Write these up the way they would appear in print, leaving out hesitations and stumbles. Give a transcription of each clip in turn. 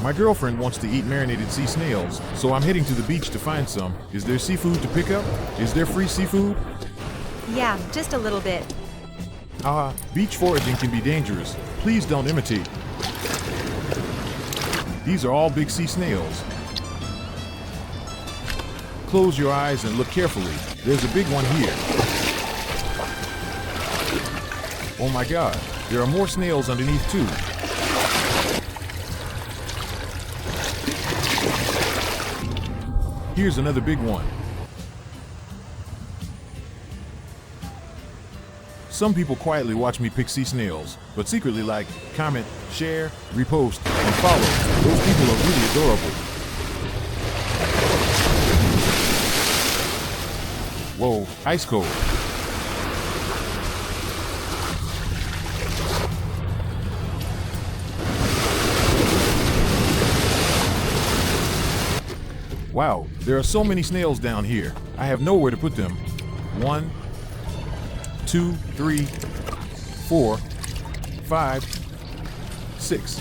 My girlfriend wants to eat marinated sea snails, so I'm heading to the beach to find some. Is there seafood to pick up? Is there free seafood? Yeah, just a little bit. Beach foraging can be dangerous. Please don't imitate. These are all big sea snails. Close your eyes and look carefully. There's a big one here. Oh my God, there are more snails underneath too. Here's another big one. Some people quietly watch me pick sea snails, but secretly like, comment, share, repost, and follow. Those people are really adorable. Whoa, ice cold. Wow, there are so many snails down here. I have nowhere to put them. 1, 2, 3, 4, 5, 6.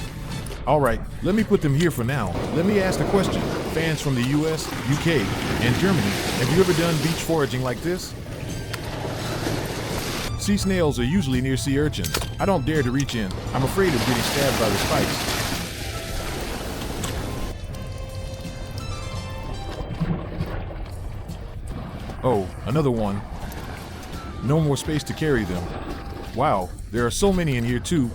All right, let me put them here for now. Let me ask a question. Fans from the US, UK, and Germany, have you ever done beach foraging like this? Sea snails are usually near sea urchins. I don't dare to reach in. I'm afraid of getting stabbed by the spikes. Oh, another one. No more space to carry them. Wow, there are so many in here too.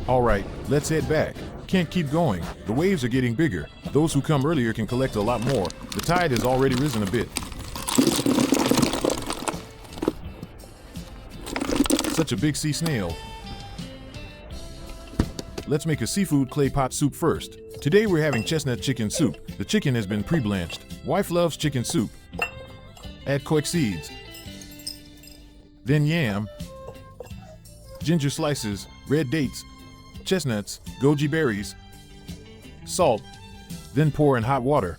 All right, let's head back. Can't keep going. The waves are getting bigger. Those who come earlier can collect a lot more. The tide has already risen a bit. Such a big sea snail. Let's make a seafood clay pot soup first. Today we're having chestnut chicken soup. The chicken has been pre-blanched. Wife loves chicken soup. Add koic seeds. Then yam, ginger slices, red dates, chestnuts, goji berries, salt, then pour in hot water.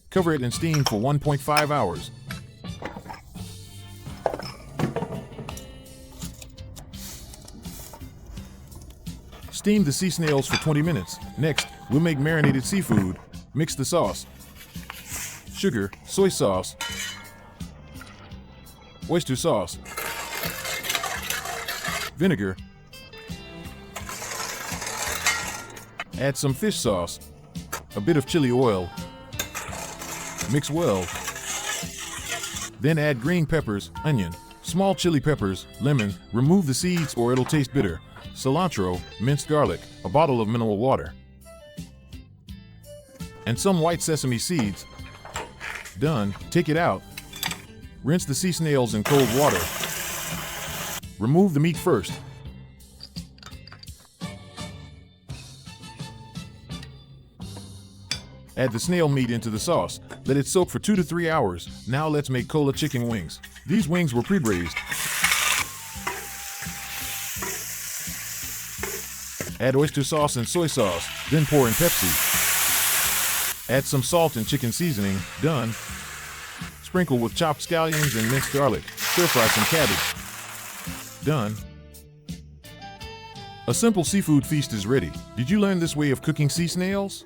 Cover it and steam for 1.5 hours. Steam the sea snails for 20 minutes. Next, we'll make marinated seafood. Mix the sauce. Sugar, soy sauce, oyster sauce, vinegar. Add some fish sauce, a bit of chili oil. Mix well. Then add green peppers, onion, small chili peppers, lemon. Remove the seeds or it'll taste bitter. Cilantro, minced garlic, a bottle of mineral water, and some white sesame seeds. Done. Take it out. Rinse the sea snails in cold water. Remove the meat first. Add the snail meat into the sauce. Let it soak for 2 to 3 hours. Now let's make cola chicken wings. These wings were pre-braised. Add oyster sauce and soy sauce, then pour in Pepsi. Add some salt and chicken seasoning. Done. Sprinkle with chopped scallions and minced garlic. Stir fry some cabbage. Done. A simple seafood feast is ready. Did you learn this way of cooking sea snails?